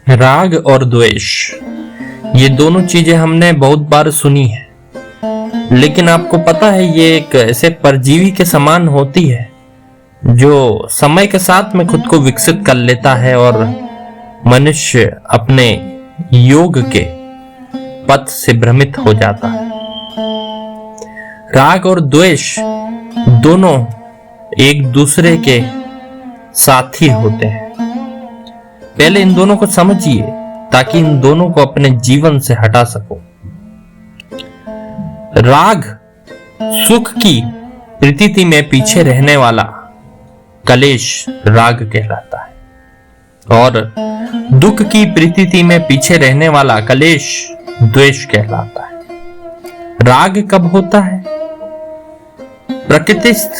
राग और द्वेष, ये दोनों चीजें हमने बहुत बार सुनी है, लेकिन आपको पता है ये एक ऐसे परजीवी के समान होती है जो समय के साथ में खुद को विकसित कर लेता है और मनुष्य अपने योग के पथ से भ्रमित हो जाता है। राग और द्वेष दोनों एक दूसरे के साथी होते हैं। पहले इन दोनों को समझिए ताकि इन दोनों को अपने जीवन से हटा सको। राग सुख की प्रतीति में पीछे रहने वाला कलेश राग कहलाता है और दुख की प्रतीति में पीछे रहने वाला कलेश द्वेष कहलाता है। राग कब होता है? प्रकृतिस्थ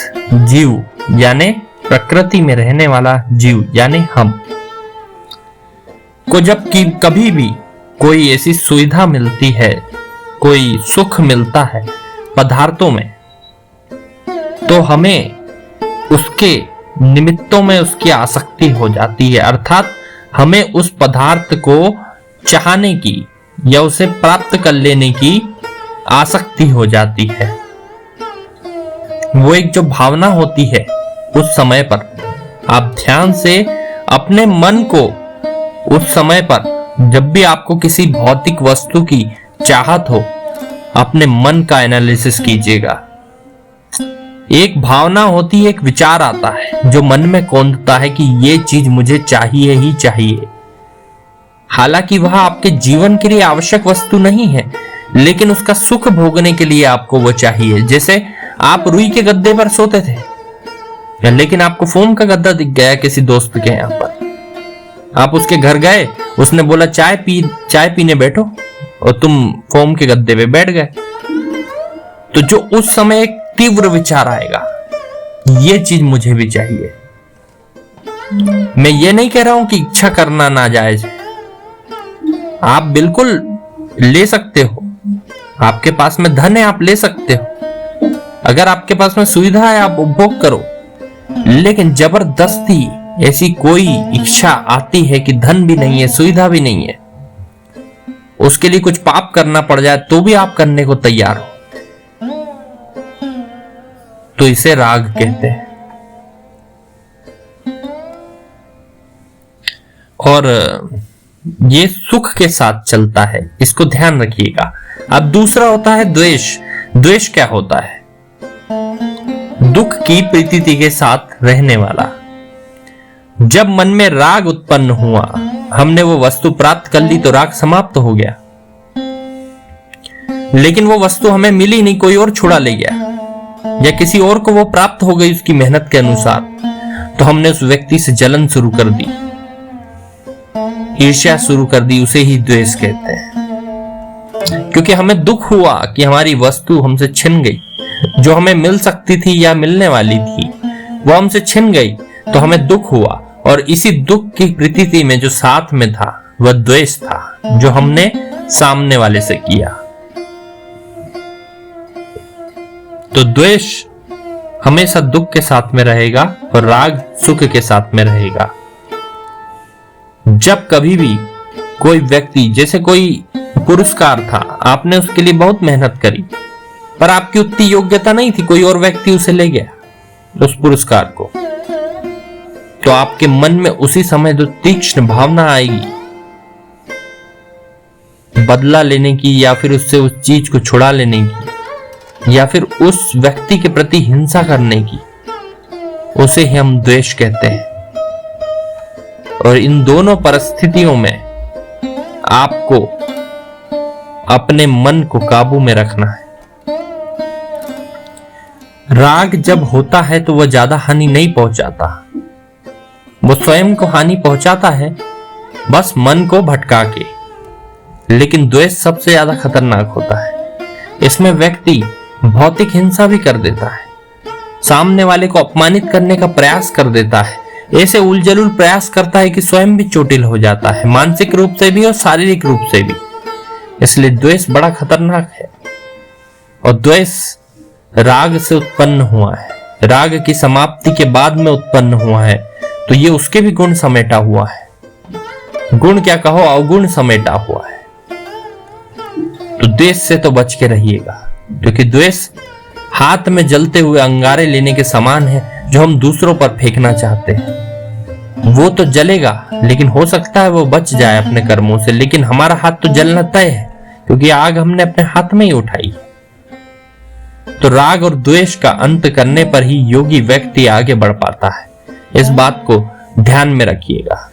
जीव यानी प्रकृति में रहने वाला जीव यानी हम को जब कि कभी भी कोई ऐसी सुविधा मिलती है, कोई सुख मिलता है पदार्थों में, तो हमें उसके निमित्तों में उसकी आसक्ति हो जाती है, अर्थात हमें उस पदार्थ को चाहने की या उसे प्राप्त कर लेने की आसक्ति हो जाती है। वो एक जो भावना होती है उस समय पर आप ध्यान से अपने मन को उस समय पर जब भी आपको किसी भौतिक वस्तु की चाहत हो, अपने मन का एनालिसिस कीजिएगा। एक भावना होती है, एक विचार आता है जो मन में कौंधता है कि ये चीज मुझे चाहिए ही चाहिए। हालांकि वह आपके जीवन के लिए आवश्यक वस्तु नहीं है, लेकिन उसका सुख भोगने के लिए आपको वो चाहिए। जैसे आप रुई के गद्दे पर सोते थे, लेकिन आपको फोम का गद्दा दिख गया किसी दोस्त के यहाँ पर। आप उसके घर गए, उसने बोला चाय पीने बैठो, और तुम फोम के गद्दे पे बैठ गए। तो जो उस समय एक तीव्र विचार आएगा, ये चीज मुझे भी चाहिए। मैं ये नहीं कह रहा हूं कि इच्छा करना नाजायज है, आप बिल्कुल ले सकते हो। आपके पास में धन है, आप ले सकते हो। अगर आपके पास में सुविधा है, आप उपभोग करो। लेकिन जबरदस्ती ऐसी कोई इच्छा आती है कि धन भी नहीं है, सुविधा भी नहीं है, उसके लिए कुछ पाप करना पड़ जाए तो भी आप करने को तैयार हो, तो इसे राग कहते हैं। और ये सुख के साथ चलता है, इसको ध्यान रखिएगा। अब दूसरा होता है द्वेष। द्वेष क्या होता है? दुख की प्रतीति के साथ रहने वाला। जब मन में राग उत्पन्न हुआ, हमने वो वस्तु प्राप्त कर ली तो राग समाप्त हो गया, लेकिन वो वस्तु हमें मिली नहीं, कोई और छुड़ा ले गया या किसी और को वो प्राप्त हो गई उसकी मेहनत के अनुसार, तो हमने उस व्यक्ति से जलन शुरू कर दी, ईर्ष्या शुरू कर दी। उसे ही द्वेष कहते हैं, क्योंकि हमें दुख हुआ कि हमारी वस्तु हमसे छिन गई, जो हमें मिल सकती थी या मिलने वाली थी वो हमसे छिन गई, तो हमें दुख हुआ। और इसी दुख की प्रतीति में जो साथ में था वह द्वेष था, जो हमने सामने वाले से किया। तो द्वेष हमेशा दुख के साथ में रहेगा और राग सुख के साथ में रहेगा। जब कभी भी कोई व्यक्ति, जैसे कोई पुरस्कार था, आपने उसके लिए बहुत मेहनत करी पर आपकी उतनी योग्यता नहीं थी, कोई और व्यक्ति उसे ले गया उस पुरस्कार को, तो आपके मन में उसी समय जो तीक्ष्ण भावना आएगी बदला लेने की, या फिर उससे उस चीज को छुड़ा लेने की, या फिर उस व्यक्ति के प्रति हिंसा करने की, उसे ही हम द्वेष कहते हैं। और इन दोनों परिस्थितियों में आपको अपने मन को काबू में रखना है। राग जब होता है तो वह ज्यादा हानि नहीं पहुंचाता, वो स्वयं को हानि पहुंचाता है बस मन को भटका के। लेकिन द्वेष सबसे ज्यादा खतरनाक होता है, इसमें व्यक्ति भौतिक हिंसा भी कर देता है, सामने वाले को अपमानित करने का प्रयास कर देता है, ऐसे उलझुल प्रयास करता है कि स्वयं भी चोटिल हो जाता है, मानसिक रूप से भी और शारीरिक रूप से भी। इसलिए द्वेष बड़ा खतरनाक है। और द्वेष राग से उत्पन्न हुआ है, राग की समाप्ति के बाद में उत्पन्न हुआ है, तो ये उसके भी गुण समेटा हुआ है। गुण क्या कहो अवगुण समेटा हुआ है। तो द्वेष से तो बच के रहिएगा, क्योंकि द्वेष हाथ में जलते हुए अंगारे लेने के समान है जो हम दूसरों पर फेंकना चाहते हैं। वो तो जलेगा, लेकिन हो सकता है वो बच जाए अपने कर्मों से, लेकिन हमारा हाथ तो जलना तय है, क्योंकि आग हमने अपने हाथ में ही उठाई। तो राग और द्वेष का अंत करने पर ही योगी व्यक्ति आगे बढ़ पाता है। इस बात को ध्यान में रखिएगा।